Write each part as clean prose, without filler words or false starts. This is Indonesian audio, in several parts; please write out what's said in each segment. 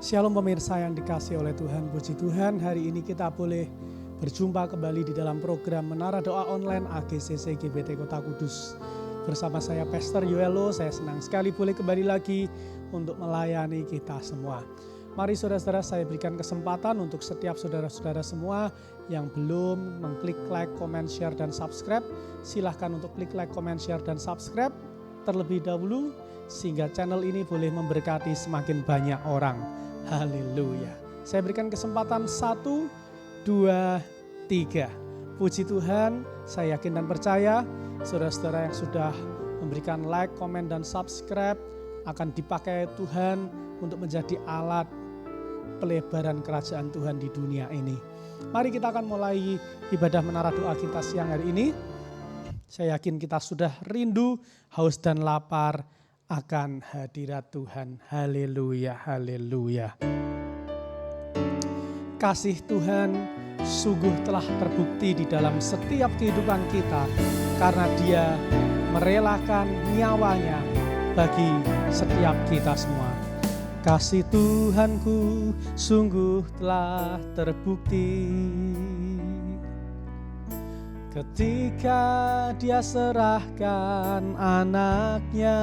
Shalom pemirsa yang dikasihi oleh Tuhan, puji Tuhan hari ini kita boleh berjumpa kembali di dalam program Menara Doa Online AGCC GBT Kota Kudus. Bersama saya Pastor Yoelo, saya senang sekali boleh kembali lagi untuk melayani kita semua. Mari saudara-saudara, saya berikan kesempatan untuk setiap saudara-saudara semua yang belum mengklik like, comment, share, dan subscribe. Silahkan untuk klik like, comment, share, dan subscribe terlebih dahulu sehingga channel ini boleh memberkati semakin banyak orang. Haleluya. Saya berikan kesempatan 1, 2, 3. Puji Tuhan, saya yakin dan percaya saudara-saudara yang sudah memberikan like, komen, dan subscribe akan dipakai Tuhan untuk menjadi alat pelebaran kerajaan Tuhan di dunia ini. Mari kita akan mulai ibadah menara doa kita siang hari ini. Saya yakin kita sudah rindu, haus, dan lapar akan hadirat Tuhan. Haleluya, haleluya. Kasih Tuhan sungguh telah terbukti di dalam setiap kehidupan kita karena Dia merelakan nyawanya bagi setiap kita semua. Kasih Tuhanku sungguh telah terbukti ketika Dia serahkan anaknya.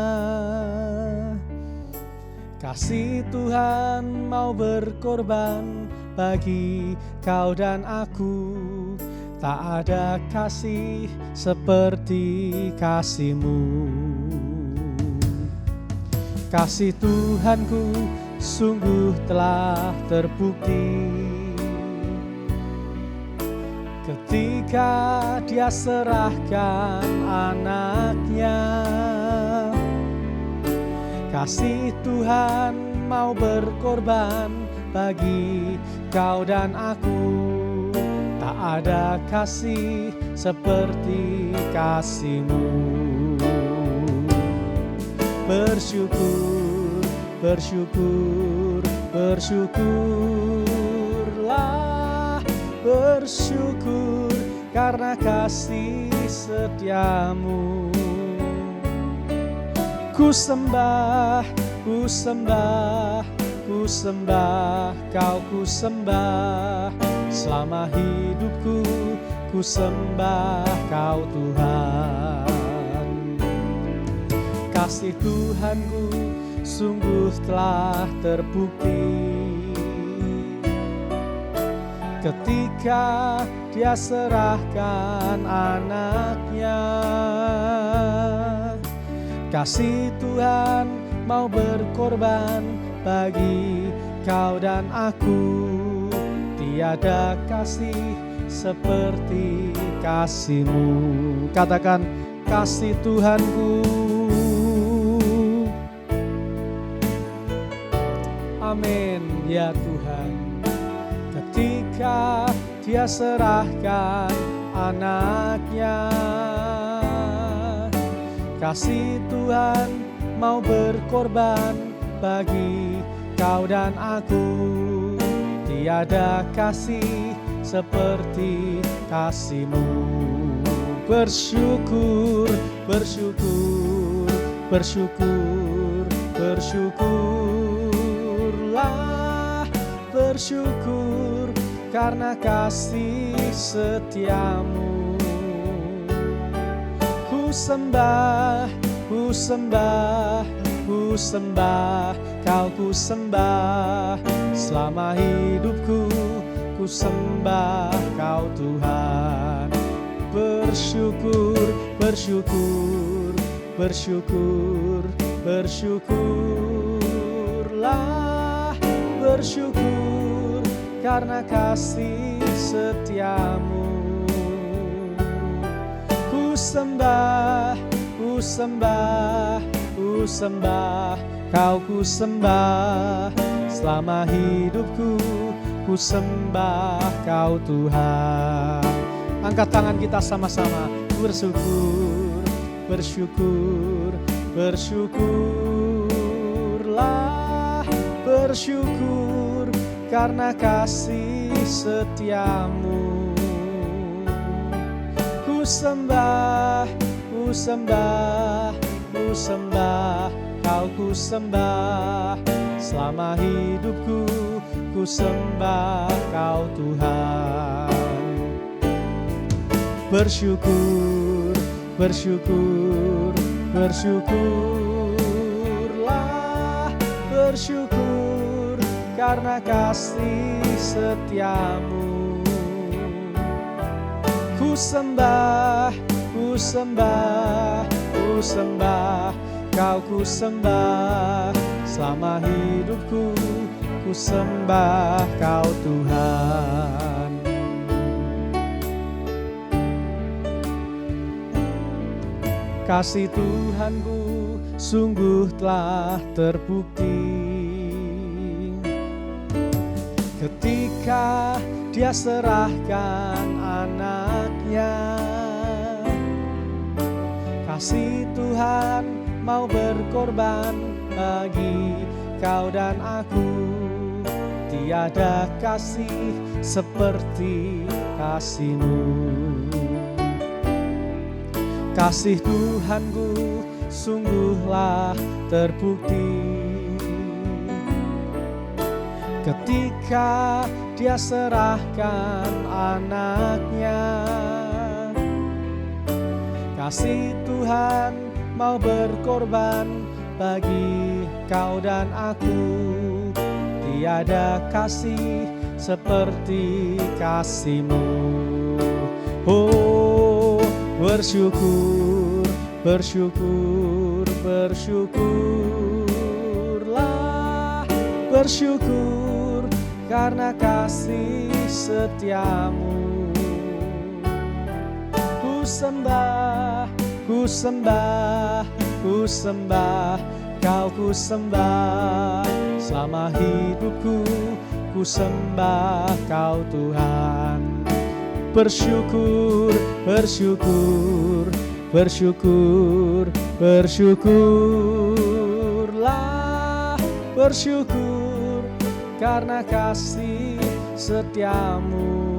Kasih Tuhan mau berkorban bagi kau dan aku. Tak ada kasih seperti kasih-Mu. Kasih Tuhanku sungguh telah terbukti ketika Dia serahkan anaknya. Kasih Tuhan mau berkorban bagi kau dan aku. Tak ada kasih seperti kasih-Mu. Bersyukur, bersyukur, bersyukurlah, bersyukur karena kasih setia-Mu. Ku sembah, ku sembah, ku sembah, kau ku sembah. Selama hidupku ku sembah kau Tuhan. Kasih Tuhanku sungguh telah terbukti ketika Dia serahkan anaknya. Kasih Tuhan mau berkorban bagi kau dan aku. Tiada kasih seperti kasih-Mu. Katakan, kasih Tuhanku. Amin, ya Tuhan. Ketika Dia serahkan anaknya. Kasih Tuhan mau berkorban bagi kau dan aku. Tiada kasih seperti kasih-Mu. Bersyukur, bersyukur, bersyukur, bersyukurlah, bersyukur karena kasih setia-Mu. Ku sembah, ku sembah, ku sembah, kau ku sembah. Selama hidupku ku sembah kau Tuhan. Bersyukur, bersyukur, bersyukur, bersyukurlah, bersyukur karena kasih setia-Mu. Ku sembah, ku sembah, ku sembah, kau ku sembah. Selama hidupku ku sembah kau Tuhan. Angkat tangan kita sama-sama. Bersyukur, bersyukur, bersyukurlah, bersyukur karena kasih setia-Mu. Ku sembah, ku sembah, ku sembah Kau ku sembah, selama hidupku ku sembah Kau Tuhan. Bersyukur, bersyukur, bersyukurlah, bersyukur karena kasih setiamu. Ku sembah, ku sembah, ku sembah, Kau ku sembah, selama hidupku ku sembah Kau Tuhan. Kasih Tuhanku sungguh telah terbukti ketika Dia serahkan anaknya. Kasih Tuhan mau berkorban bagi kau dan aku. Tiada kasih seperti kasih-Mu. Kasih Tuhanku sungguhlah terbukti ketika Dia serahkan anaknya. Kasih Tuhan mau berkorban bagi kau dan aku. Tiada kasih seperti kasih-Mu. Oh, bersyukur, bersyukur, bersyukurlah, bersyukur karena kasih setiamu. Ku sembah, ku sembah, ku sembah, Kau ku sembah, selama hidupku ku sembah Kau Tuhan. Bersyukur, bersyukur, bersyukur, bersyukurlah, bersyukur karena kasih setiamu.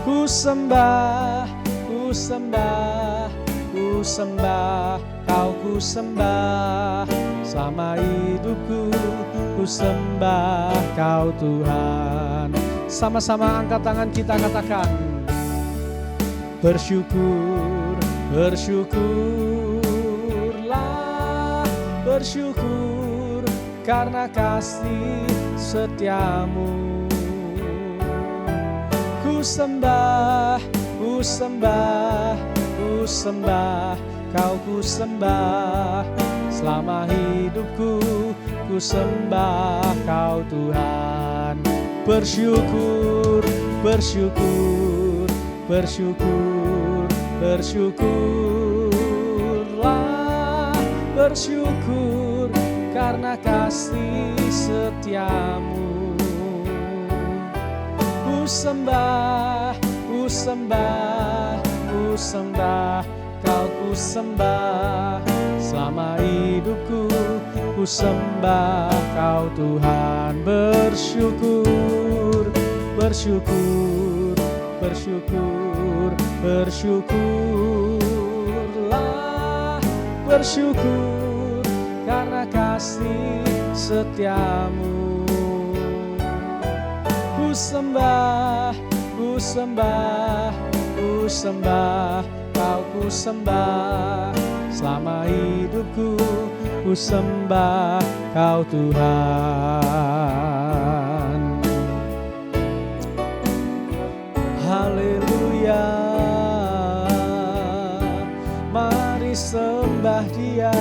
Ku sembah, ku sembah, ku sembah, Kau ku sembah, selama hidupku ku sembah Kau Tuhan. Sama-sama angkat tangan kita, katakan bersyukur, bersyukurlah, bersyukur karena kasih setiamu. Ku sembah, ku sembah, ku sembah, Kau ku sembah, selama hidupku ku sembah Kau Tuhan. Bersyukur, bersyukur, bersyukur, bersyukurlah, bersyukur karena kasih setiamu. Ku sembah, ku sembah, ku sembah, Kau ku sembah, selama hidupku ku sembah Kau Tuhan. Bersyukur, bersyukur, bersyukur, bersyukurlah, bersyukur karena kasih setiamu. Ku sembah, ku sembah, ku sembah, Kau ku sembah, selama hidupku ku sembah Kau Tuhan. Haleluya, mari sembah Dia.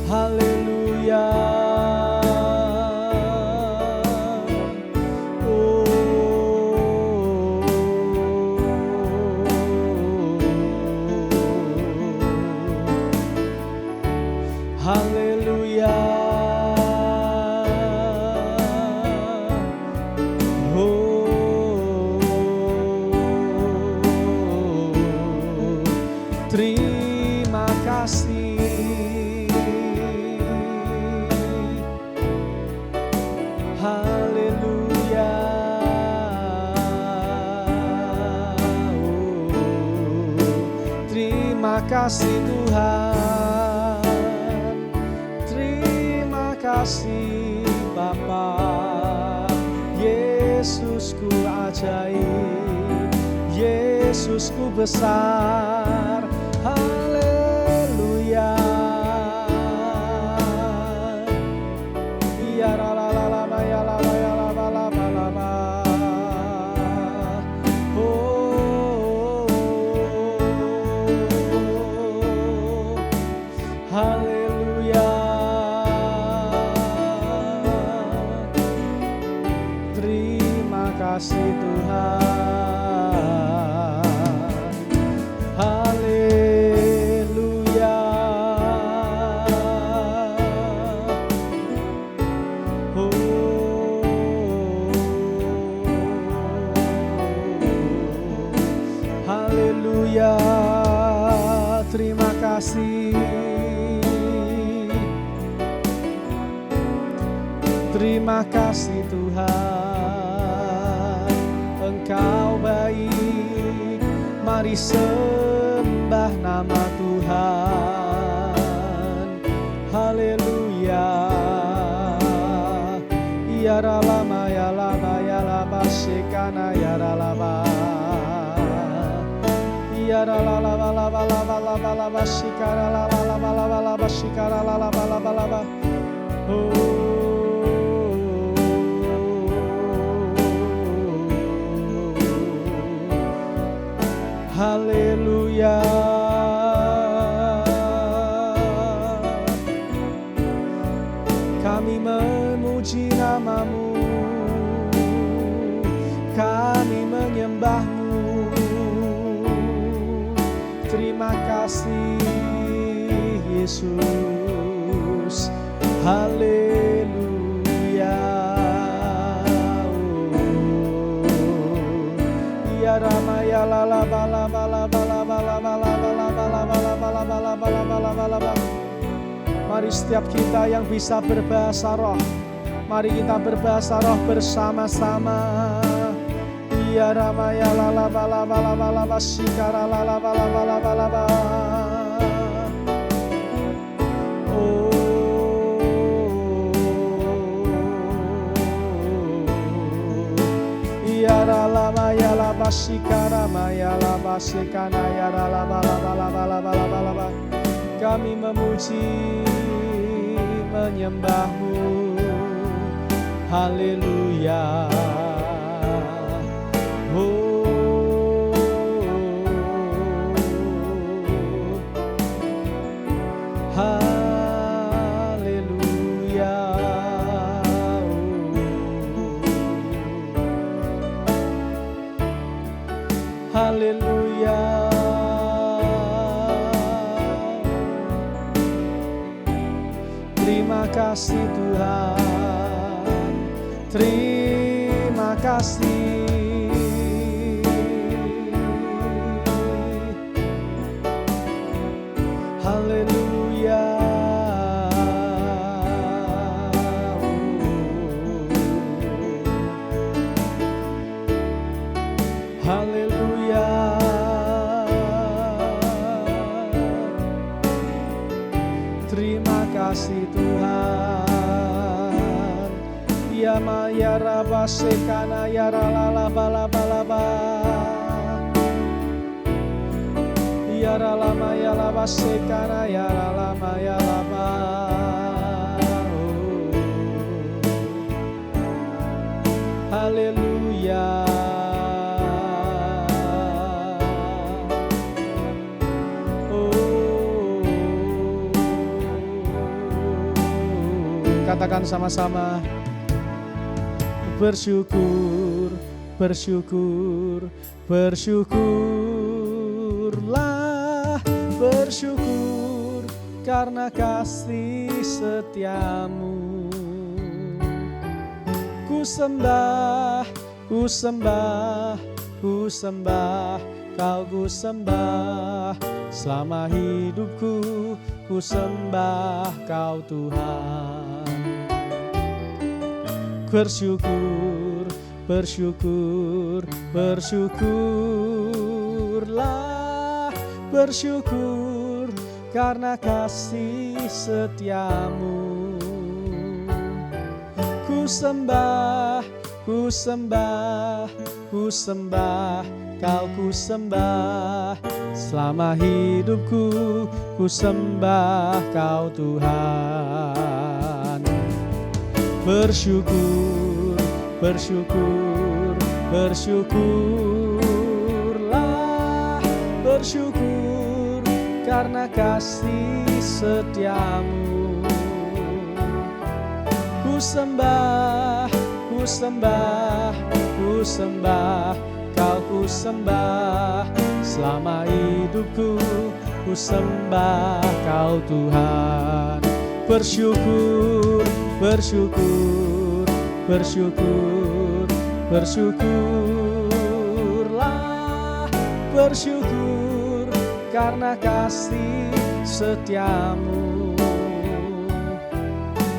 Haleluya. Haleluya. Oh, terima kasih. Haleluya. Oh, terima Terima kasih Tuhan, terima kasih Bapa. Yesusku ajaib, Yesusku besar, haleluya. Ya la la la la ya la la ya la la la la la. Haleluya. Terima kasih Tuhan. Haleluya. Haleluya. Terima kasih. Terima kasih Tuhan, Engkau baik, mari sembah nama Tuhan. Haleluya. Ya lama ya lama ya lama sekana ya lama. Ya lama lama lama lama lama lama sikara lama lama lama lama sikara lama lama lama. Haleluya. Kami memuji nama-Mu, kami menyembah-Mu. Terima kasih Yesus. Haleluya. Ya Rama ya la la ba la ba la ba la ba la ba la ba la ba la ba la ba la ba la ba la ba la ba la ba. Mari setiap kita yang bisa berbahasa roh, mari kita berbahasa roh bersama-sama. Ya Rama ya la la ba la ba la ba la ba sikara la la ba la ba la ba la ba. Ya lama ya lama sikara maya lama sikana ya lama lama lama lama lama lama. Kami memuji menyembah-Mu. Haleluya. Haleluya. Terima kasih Tuhan, terima kasih. Haleluya. Haleluya. Terima kasih Tuhan. Ya maya raba sekana ya rala bala bala ba. Ya rala maya laba sekana ya rala maya laba. Haleluya. Katakan sama-sama. Bersyukur, bersyukur, bersyukurlah, bersyukur karena kasih setiamu. Ku sembah, ku sembah, ku sembah, kau ku sembah. Selama hidupku ku sembah kau Tuhan. Bersyukur, bersyukur, bersyukurlah, bersyukur karena kasih setiamu. Ku sembah, ku sembah, ku sembah, kau ku sembah. Selama hidupku ku sembah kau Tuhan. Bersyukur, bersyukur, bersyukurlah, bersyukur karena kasih setiamu. Ku sembah, ku sembah, ku sembah, kau ku sembah. Selama hidupku ku sembah kau Tuhan. Bersyukur, bersyukur, bersyukur, bersyukurlah, bersyukur karena kasih setiamu.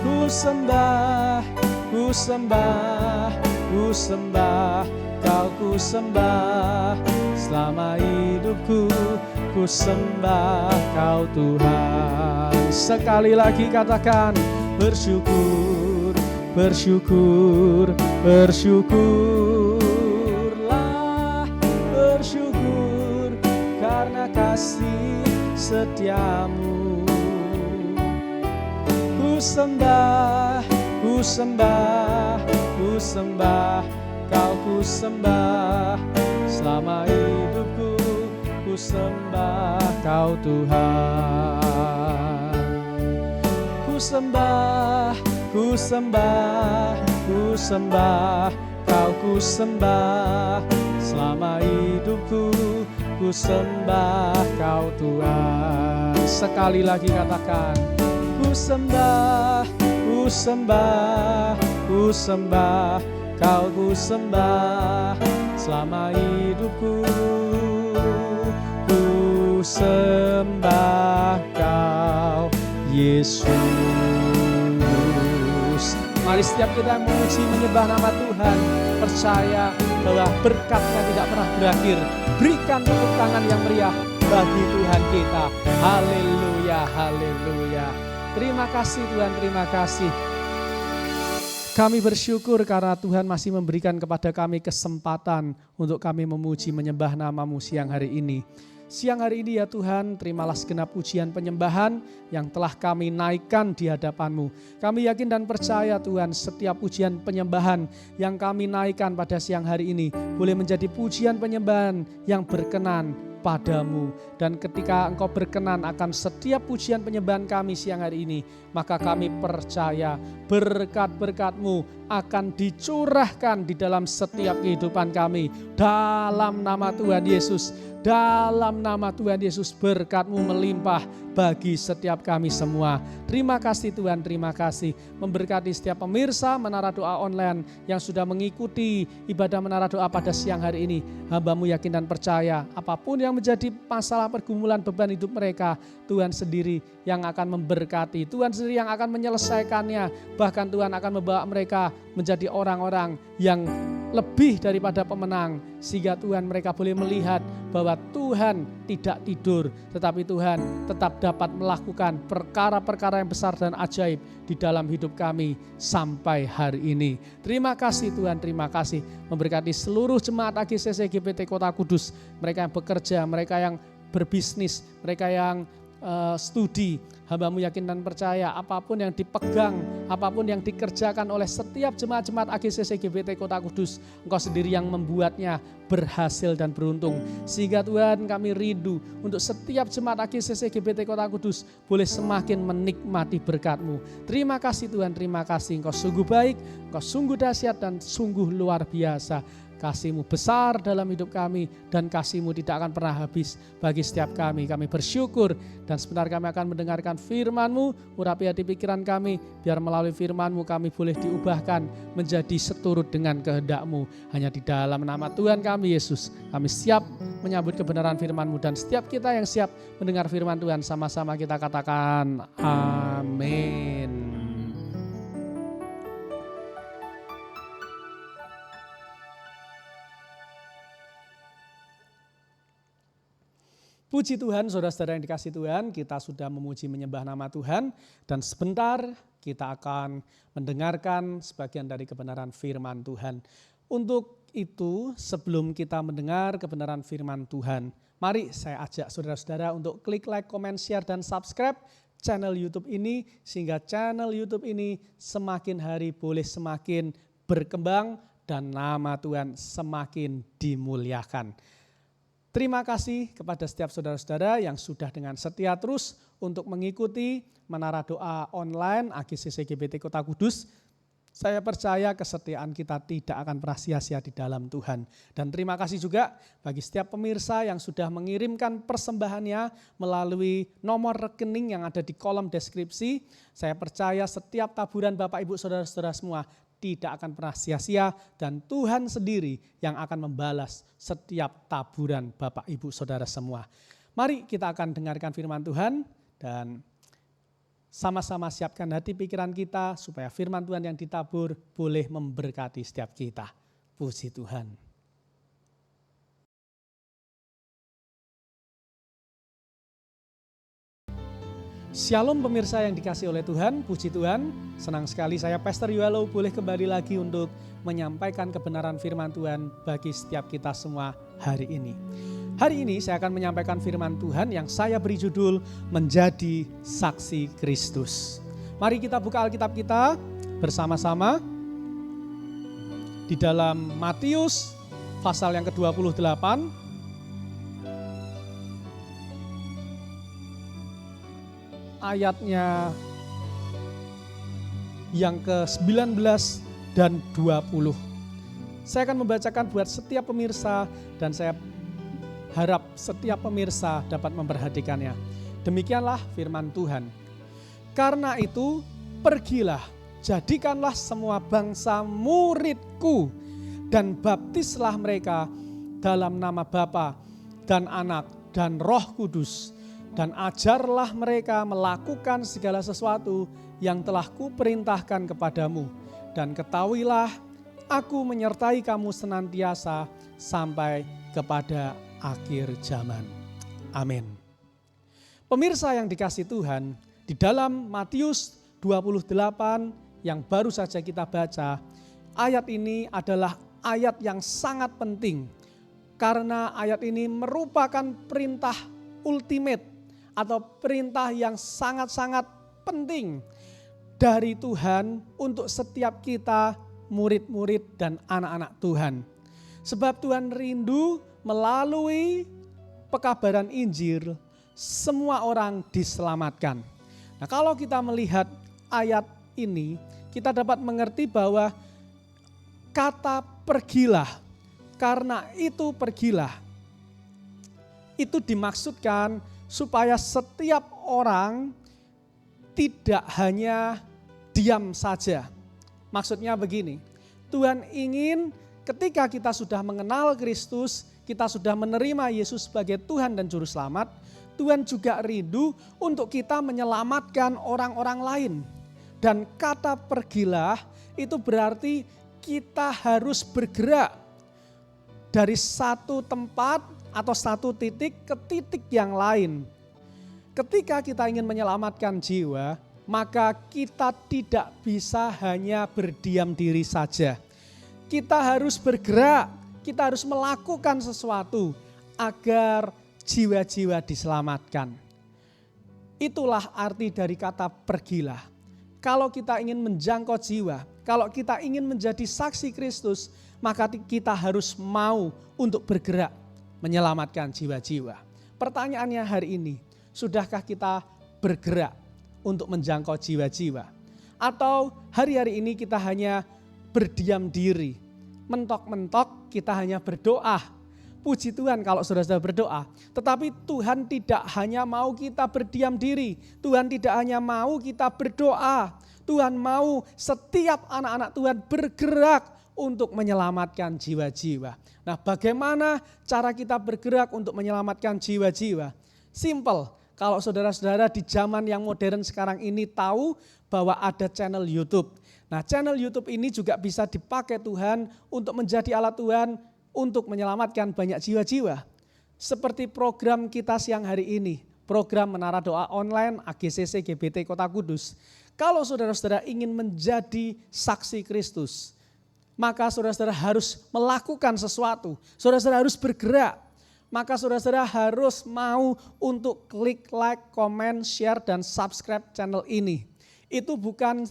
Ku sembah, ku sembah, ku sembah, kau ku sembah. Selama hidupku ku sembah kau Tuhan. Sekali lagi katakan bersyukur, bersyukur, bersyukurlah, bersyukur karena kasih setiamu. Ku sembah, ku sembah, ku sembah, kau ku sembah. Selama hidupku ku sembah kau Tuhan. Ku sembah, ku sembah, ku sembah, kau ku sembah. Selama hidupku ku sembah kau Tuhan. Sekali lagi katakan, ku sembah, ku sembah, ku sembah, kau ku sembah. Selama hidupku ku sembah kau Yesus. Mari setiap kita memuji menyembah nama Tuhan, percaya bahwa berkat-Nya tidak pernah berakhir. Berikan tepuk tangan yang meriah bagi Tuhan kita. Haleluya, haleluya. Terima kasih Tuhan, terima kasih. Kami bersyukur karena Tuhan masih memberikan kepada kami kesempatan untuk kami memuji menyembah nama-Mu siang hari ini. Siang hari ini ya Tuhan, terimalah segenap pujian penyembahan yang telah kami naikkan di hadapan-Mu. Kami yakin dan percaya Tuhan, setiap pujian penyembahan yang kami naikkan pada siang hari ini boleh menjadi pujian penyembahan yang berkenan padamu. Dan ketika Engkau berkenan akan setiap pujian penyembahan kami siang hari ini, maka kami percaya berkat-berkat-Mu akan dicurahkan di dalam setiap kehidupan kami. Dalam nama Tuhan Yesus, dalam nama Tuhan Yesus, berkat-Mu melimpah bagi setiap kami semua. Terima kasih Tuhan, terima kasih. Memberkati setiap pemirsa Menara Doa Online yang sudah mengikuti ibadah Menara Doa pada siang hari ini. Hamba-Mu yakin dan percaya, apapun yang menjadi masalah pergumulan beban hidup mereka, Tuhan sendiri yang akan memberkati, Tuhan sendiri yang akan menyelesaikannya. Bahkan Tuhan akan membawa mereka menjadi orang-orang yang lebih daripada pemenang, sehingga Tuhan mereka boleh melihat bahwa Tuhan tidak tidur, tetapi Tuhan tetap dapat melakukan perkara-perkara yang besar dan ajaib di dalam hidup kami sampai hari ini. Terima kasih Tuhan, terima kasih. Memberkati seluruh jemaat AGCC GBT Kota Kudus, mereka yang bekerja, mereka yang berbisnis, mereka yang studi. Hamba-Mu yakin dan percaya apapun yang dipegang, apapun yang dikerjakan oleh setiap jemaat-jemaat AGCC GBT Kota Kudus, Engkau sendiri yang membuatnya berhasil dan beruntung. Sehingga Tuhan, kami rindu untuk setiap jemaat AGCC GBT Kota Kudus boleh semakin menikmati berkat-Mu. Terima kasih Tuhan, terima kasih. Engkau sungguh baik, Engkau sungguh dahsyat dan sungguh luar biasa. Kasih-Mu besar dalam hidup kami dan kasih-Mu tidak akan pernah habis bagi setiap kami. Kami bersyukur dan sebentar kami akan mendengarkan firman-Mu, urapi hati pikiran kami, biar melalui firman-Mu kami boleh diubahkan menjadi seturut dengan kehendak-Mu. Hanya di dalam nama Tuhan kami Yesus, kami siap menyambut kebenaran firman-Mu, dan setiap kita yang siap mendengar firman Tuhan sama-sama kita katakan amin. Puji Tuhan, saudara-saudara yang dikasihi Tuhan, kita sudah memuji menyembah nama Tuhan dan sebentar kita akan mendengarkan sebagian dari kebenaran firman Tuhan. Untuk itu, sebelum kita mendengar kebenaran firman Tuhan, mari saya ajak saudara-saudara untuk klik like, comment, share, dan subscribe channel YouTube ini, sehingga channel YouTube ini semakin hari boleh semakin berkembang dan nama Tuhan semakin dimuliakan. Terima kasih kepada setiap saudara-saudara yang sudah dengan setia terus untuk mengikuti Menara Doa Online AGCC GBT Kota Kudus. Saya percaya kesetiaan kita tidak akan pernah sia-sia di dalam Tuhan. Dan terima kasih juga bagi setiap pemirsa yang sudah mengirimkan persembahannya melalui nomor rekening yang ada di kolom deskripsi. Saya percaya setiap taburan Bapak Ibu Saudara-saudara semua tidak akan pernah sia-sia dan Tuhan sendiri yang akan membalas setiap taburan Bapak Ibu Saudara semua. Mari kita akan dengarkan firman Tuhan dan sama-sama siapkan hati pikiran kita supaya firman Tuhan yang ditabur boleh memberkati setiap kita. Puji Tuhan. Shalom pemirsa yang dikasihi oleh Tuhan, puji Tuhan. Senang sekali saya Pastor Yuelo boleh kembali lagi untuk menyampaikan kebenaran firman Tuhan bagi setiap kita semua hari ini. Hari ini saya akan menyampaikan firman Tuhan yang saya beri judul Menjadi Saksi Kristus. Mari kita buka Alkitab kita bersama-sama di dalam Matius pasal yang ke-28. Ayatnya yang ke-19 dan 20. Saya akan membacakan buat setiap pemirsa dan saya harap setiap pemirsa dapat memperhatikannya. Demikianlah firman Tuhan. Karena itu pergilah, jadikanlah semua bangsa muridku dan baptislah mereka dalam nama Bapa dan Anak dan Roh Kudus. Dan ajarlah mereka melakukan segala sesuatu yang telah kuperintahkan kepadamu. Dan ketahuilah, aku menyertai kamu senantiasa sampai kepada akhir zaman. Amin. Pemirsa yang dikasihi Tuhan, di dalam Matius 28 yang baru saja kita baca, ayat ini adalah ayat yang sangat penting. Karena ayat ini merupakan perintah ultimate atau perintah yang sangat-sangat penting dari Tuhan untuk setiap kita murid-murid dan anak-anak Tuhan. Sebab Tuhan rindu melalui pekabaran Injil semua orang diselamatkan. Nah, kalau kita melihat ayat ini, kita dapat mengerti bahwa kata pergilah, karena itu pergilah, itu dimaksudkan supaya setiap orang tidak hanya diam saja. Maksudnya begini, Tuhan ingin ketika kita sudah mengenal Kristus, kita sudah menerima Yesus sebagai Tuhan dan Juru Selamat, Tuhan juga rindu untuk kita menyelamatkan orang-orang lain. Dan kata pergilah itu berarti kita harus bergerak dari satu tempat atau satu titik ke titik yang lain. Ketika kita ingin menyelamatkan jiwa, maka kita tidak bisa hanya berdiam diri saja. Kita harus bergerak, kita harus melakukan sesuatu agar jiwa-jiwa diselamatkan. Itulah arti dari kata pergilah. Kalau kita ingin menjangkau jiwa, kalau kita ingin menjadi saksi Kristus, maka kita harus mau untuk bergerak menyelamatkan jiwa-jiwa. Pertanyaannya hari ini, sudahkah kita bergerak untuk menjangkau jiwa-jiwa? Atau hari-hari ini kita hanya berdiam diri, mentok-mentok kita hanya berdoa. Puji Tuhan kalau saudara-saudara berdoa, tetapi Tuhan tidak hanya mau kita berdiam diri, Tuhan tidak hanya mau kita berdoa, Tuhan mau setiap anak-anak Tuhan bergerak untuk menyelamatkan jiwa-jiwa. Nah, bagaimana cara kita bergerak untuk menyelamatkan jiwa-jiwa? Simple, kalau saudara-saudara di zaman yang modern sekarang ini tahu bahwa ada channel YouTube. Nah, channel YouTube ini juga bisa dipakai Tuhan untuk menjadi alat Tuhan untuk menyelamatkan banyak jiwa-jiwa. Seperti program kita siang hari ini, program Menara Doa Online AGCC GBT Kota Kudus. Kalau saudara-saudara ingin menjadi saksi Kristus, maka saudara-saudara harus melakukan sesuatu. Saudara-saudara harus bergerak. Maka saudara-saudara harus mau untuk klik like, comment, share, dan subscribe channel ini. Itu bukan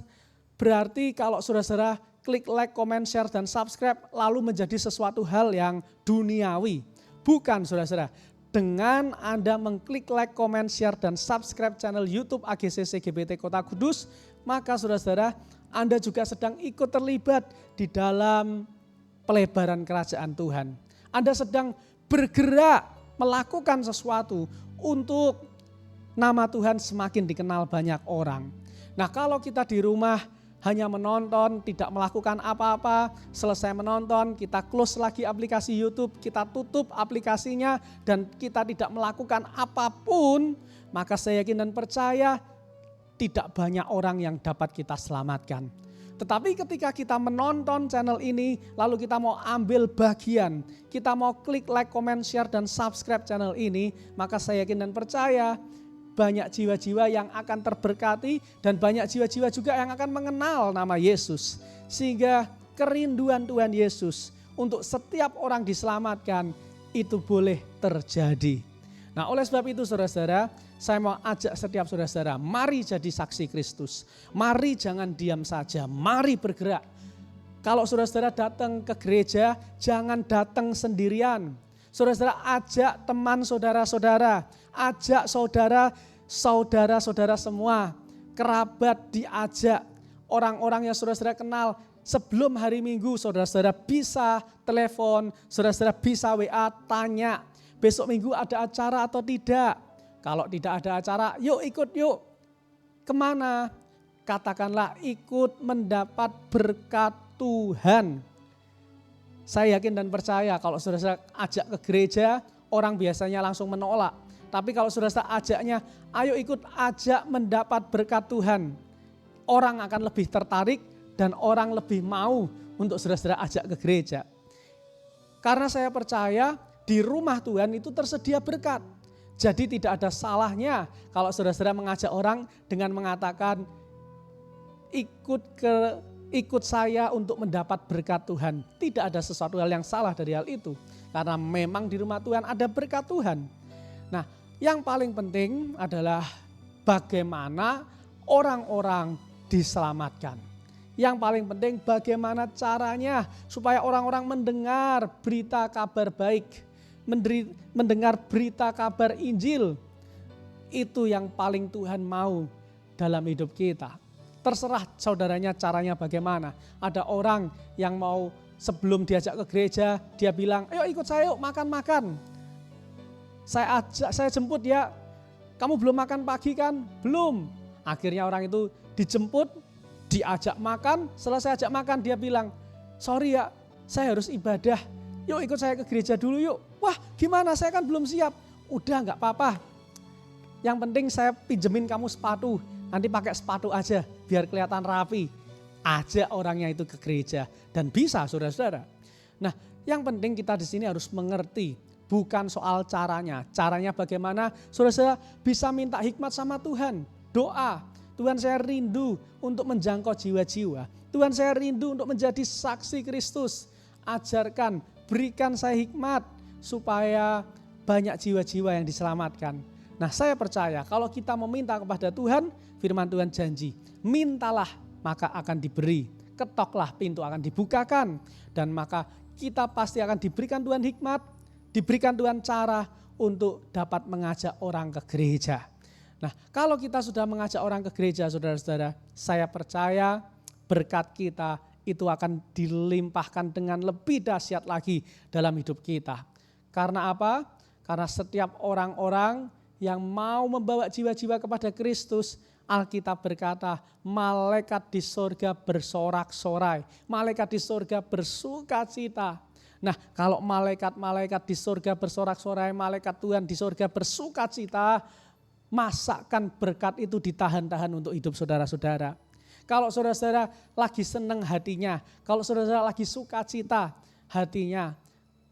berarti kalau saudara-saudara klik like, comment, share, dan subscribe lalu menjadi sesuatu hal yang duniawi. Bukan saudara-saudara. Dengan Anda mengklik like, comment, share, dan subscribe channel YouTube AGCC GBT Kota Kudus, maka saudara-saudara Anda juga sedang ikut terlibat di dalam pelebaran kerajaan Tuhan. Anda sedang bergerak melakukan sesuatu untuk nama Tuhan semakin dikenal banyak orang. Nah, kalau kita di rumah hanya menonton, tidak melakukan apa-apa, selesai menonton, kita close lagi aplikasi YouTube, kita tutup aplikasinya, dan kita tidak melakukan apapun, maka saya yakin dan percaya tidak banyak orang yang dapat kita selamatkan. Tetapi ketika kita menonton channel ini, lalu kita mau ambil bagian, kita mau klik like, comment, share, dan subscribe channel ini, maka saya yakin dan percaya banyak jiwa-jiwa yang akan terberkati dan banyak jiwa-jiwa juga yang akan mengenal nama Yesus. Sehingga kerinduan Tuhan Yesus untuk setiap orang diselamatkan itu boleh terjadi. Nah, oleh sebab itu saudara-saudara, saya mau ajak setiap saudara-saudara, mari jadi saksi Kristus. Mari jangan diam saja, mari bergerak. Kalau saudara-saudara datang ke gereja, jangan datang sendirian. Saudara-saudara ajak teman saudara-saudara, ajak saudara-saudara semua, kerabat diajak, orang-orang yang saudara-saudara kenal. Sebelum hari Minggu saudara-saudara bisa telepon, saudara-saudara bisa WA tanya, besok Minggu ada acara atau tidak. Kalau tidak ada acara, yuk ikut yuk. Kemana? Katakanlah ikut mendapat berkat Tuhan. Saya yakin dan percaya kalau saudara-saudara ajak ke gereja, orang biasanya langsung menolak. Tapi kalau saudara-saudara ajaknya, ayo ikut ajak mendapat berkat Tuhan. Orang akan lebih tertarik dan orang lebih mau untuk saudara-saudara ajak ke gereja. Karena saya percaya di rumah Tuhan itu tersedia berkat. Jadi tidak ada salahnya kalau saudara-saudara mengajak orang dengan mengatakan ikut saya untuk mendapat berkat Tuhan. Tidak ada sesuatu hal yang salah dari hal itu. Karena memang di rumah Tuhan ada berkat Tuhan. Nah, yang paling penting adalah bagaimana orang-orang diselamatkan. Yang paling penting bagaimana caranya supaya orang-orang mendengar berita kabar baik, mendengar berita kabar Injil. Itu yang paling Tuhan mau dalam hidup kita. Terserah saudaranya caranya bagaimana. Ada orang yang mau sebelum diajak ke gereja, dia bilang, ayo ikut saya yuk makan-makan. Saya jemput ya, kamu belum makan pagi kan? Belum. Akhirnya orang itu dijemput, diajak makan, selesai ajak makan dia bilang, sorry ya saya harus ibadah, yuk ikut saya ke gereja dulu yuk. Wah gimana saya kan belum siap. Udah gak apa-apa, yang penting saya pinjemin kamu sepatu, nanti pakai sepatu aja biar kelihatan rapi. Ajak orangnya itu ke gereja dan bisa saudara-saudara. Nah yang penting kita di sini harus mengerti, bukan soal caranya. Caranya bagaimana saudara-saudara bisa minta hikmat sama Tuhan. Doa, Tuhan saya rindu untuk menjangkau jiwa-jiwa. Tuhan saya rindu untuk menjadi saksi Kristus. Ajarkan, berikan saya hikmat supaya banyak jiwa-jiwa yang diselamatkan. Nah saya percaya kalau kita meminta kepada Tuhan, firman Tuhan janji, mintalah maka akan diberi, ketoklah pintu akan dibukakan. Dan maka kita pasti akan diberikan Tuhan hikmat, diberikan Tuhan cara untuk dapat mengajak orang ke gereja. Nah kalau kita sudah mengajak orang ke gereja saudara-saudara, saya percaya berkat kita itu akan dilimpahkan dengan lebih dahsyat lagi dalam hidup kita. Karena apa? Karena setiap orang-orang yang mau membawa jiwa-jiwa kepada Kristus, Alkitab berkata, malaikat di sorga bersorak-sorai, malaikat di sorga bersuka-cita. Nah kalau malaikat-malaikat di sorga bersorak-sorai, malaikat Tuhan di sorga bersukacita, masakan berkat itu ditahan-tahan untuk hidup saudara-saudara. Kalau saudara-saudara lagi senang hatinya, kalau saudara-saudara lagi sukacita hatinya,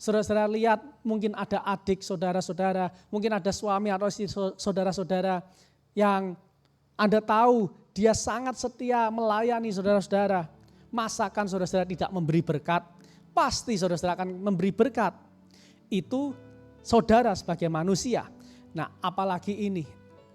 Saudara-saudara lihat mungkin ada adik saudara-saudara, mungkin ada suami atau istri saudara-saudara yang Anda tahu dia sangat setia melayani saudara-saudara. Masakan saudara-saudara tidak memberi berkat, pasti saudara-saudara akan memberi berkat. Itu saudara sebagai manusia. Nah, apalagi ini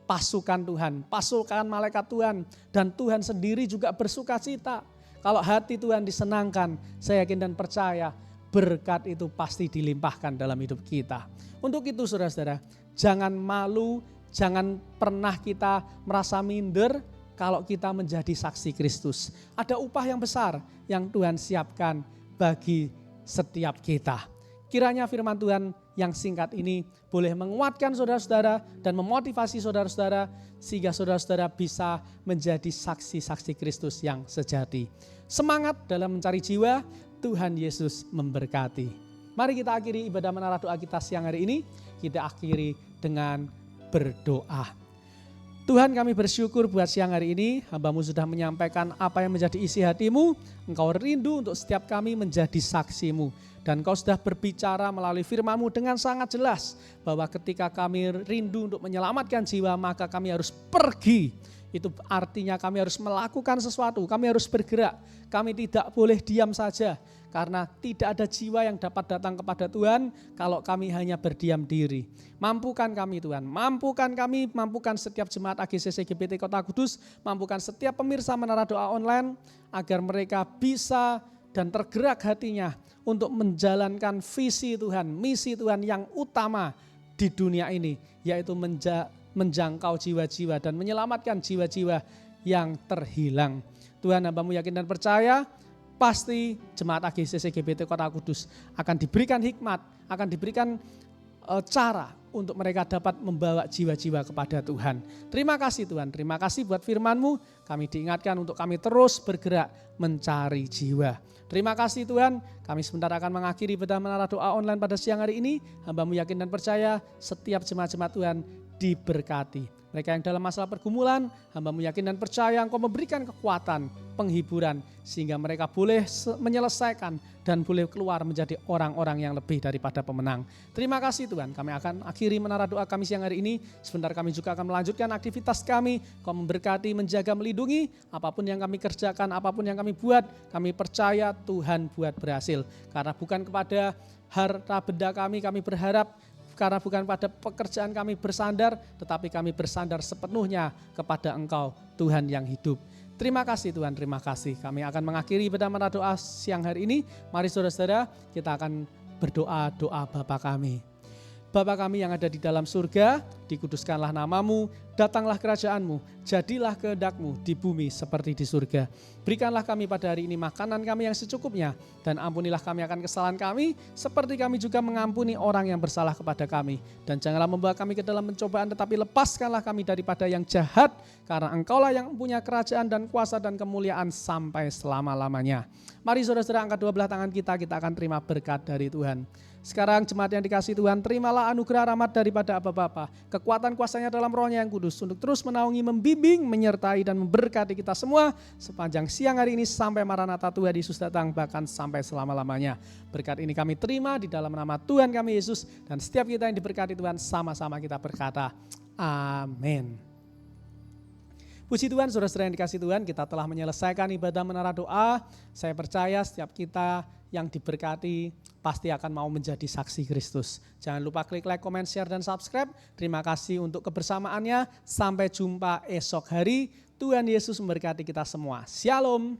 pasukan Tuhan, pasukan malaikat Tuhan, dan Tuhan sendiri juga bersuka cita. Kalau hati Tuhan disenangkan, saya yakin dan percaya berkat itu pasti dilimpahkan dalam hidup kita. Untuk itu saudara-saudara, jangan malu, jangan pernah kita merasa minder kalau kita menjadi saksi Kristus. Ada upah yang besar yang Tuhan siapkan bagi setiap kita. Kiranya firman Tuhan yang singkat ini boleh menguatkan saudara-saudara dan memotivasi saudara-saudara sehingga saudara-saudara bisa menjadi saksi-saksi Kristus yang sejati. Semangat dalam mencari jiwa, Tuhan Yesus memberkati. Mari kita akhiri ibadah menara doa kita siang hari ini. Kita akhiri dengan berdoa. Tuhan, kami bersyukur buat siang hari ini. Hamba-Mu sudah menyampaikan apa yang menjadi isi hati-Mu. Engkau rindu untuk setiap kami menjadi saksi-Mu. Dan Engkau sudah berbicara melalui firman-Mu dengan sangat jelas bahwa ketika kami rindu untuk menyelamatkan jiwa, maka kami harus pergi. Itu artinya kami harus melakukan sesuatu, kami harus bergerak. Kami tidak boleh diam saja karena tidak ada jiwa yang dapat datang kepada Tuhan kalau kami hanya berdiam diri. Mampukan kami Tuhan, mampukan kami, mampukan setiap jemaat AGCC GBT Kota Kudus, mampukan setiap pemirsa Menara Doa Online agar mereka bisa dan tergerak hatinya untuk menjalankan visi Tuhan, misi Tuhan yang utama di dunia ini, yaitu menjangkau jiwa-jiwa dan menyelamatkan jiwa-jiwa yang terhilang. Tuhan, hamba-Mu yakin dan percaya pasti jemaat AGCC GBT Kota Kudus akan diberikan hikmat, akan diberikan cara untuk mereka dapat membawa jiwa-jiwa kepada Tuhan. Terima kasih Tuhan, terima kasih buat firman-Mu. Kami diingatkan untuk kami terus bergerak mencari jiwa. Terima kasih Tuhan, kami sebentar akan mengakhiri ibadah Menara Doa Online pada siang hari ini. Hamba-Mu yakin dan percaya setiap jemaat-jemaat Tuhan diberkati. Mereka yang dalam masalah pergumulan, hamba-Mu yakin dan percaya Engkau memberikan kekuatan, penghiburan, sehingga mereka boleh menyelesaikan dan boleh keluar menjadi orang-orang yang lebih daripada pemenang. Terima kasih Tuhan, kami akan akhiri menara doa kami siang hari ini. Sebentar kami juga akan melanjutkan aktivitas kami. Engkau memberkati, menjaga, melindungi, apapun yang kami kerjakan, apapun yang kami buat, kami percaya Tuhan buat berhasil. Karena bukan kepada harta benda kami berharap, karena bukan pada pekerjaan kami bersandar, tetapi kami bersandar sepenuhnya kepada Engkau, Tuhan yang hidup. Terima kasih Tuhan, terima kasih. Kami akan mengakhiri ibadah menara doa siang hari ini. Mari saudara-saudara, kita akan berdoa doa Bapa kami. Bapa kami yang ada di dalam surga, dikuduskanlah nama-Mu, datanglah kerajaan-Mu, jadilah kehendak-Mu di bumi seperti di surga. Berikanlah kami pada hari ini makanan kami yang secukupnya, dan ampunilah kami akan kesalahan kami, seperti kami juga mengampuni orang yang bersalah kepada kami. Dan janganlah membawa kami ke dalam pencobaan, tetapi lepaskanlah kami daripada yang jahat, karena Engkaulah yang punya kerajaan dan kuasa dan kemuliaan sampai selama-lamanya. Mari saudara-saudara angkat dua belah tangan kita akan terima berkat dari Tuhan. Sekarang jemaat yang dikasihi Tuhan, terimalah anugerah rahmat daripada Aba Bapa, kekuatan kuasanya dalam Roh-Nya yang kudus untuk terus menaungi, membimbing, menyertai dan memberkati kita semua sepanjang siang hari ini sampai Maranatha Tuhan Yesus datang, bahkan sampai selama-lamanya. Berkat ini kami terima di dalam nama Tuhan kami Yesus, dan setiap kita yang diberkati Tuhan sama-sama kita berkata amin. Puji Tuhan, saudara-saudara yang dikasihi Tuhan, kita telah menyelesaikan ibadah menara doa. Saya percaya setiap kita yang diberkati pasti akan mau menjadi saksi Kristus. Jangan lupa klik like, comment, share, dan subscribe. Terima kasih untuk kebersamaannya. Sampai jumpa esok hari. Tuhan Yesus memberkati kita semua. Shalom.